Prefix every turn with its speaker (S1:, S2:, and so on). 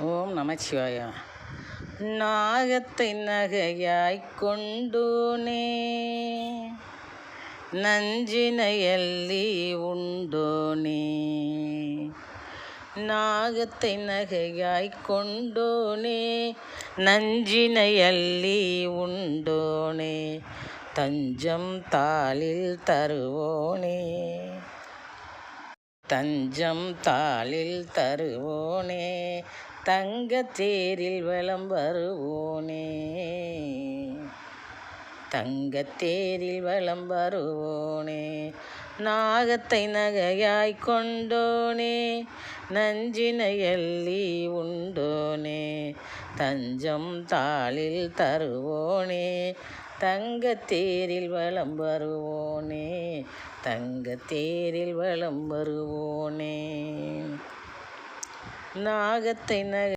S1: ஓம் நமச்சிவாய. நாகத்தை நகையாய்க் கொண்டோனே, நஞ்சினையள்ளி உண்டோனே. நாகத்தை நகையாய்க் கொண்டோனே, நஞ்சினையள்ளி உண்டோனே. தஞ்சம் தாளில் தருவோனே, தஞ்சம் தாளில் தருவோனே. தங்கத்தேரில் வலம் வருவோனே, தங்கத்தேரில் வலம் வருவோனே. நாகத்தை நகையாய்க் கொண்டோனே, நஞ்சினையள்ளி உண்டோனே. தஞ்சம் தாளில் தருவோனே, தங்கத்தேரில் வலம் வருவோனே, தங்கத்தேரில் வலம் வருவோனே. நாகத்தை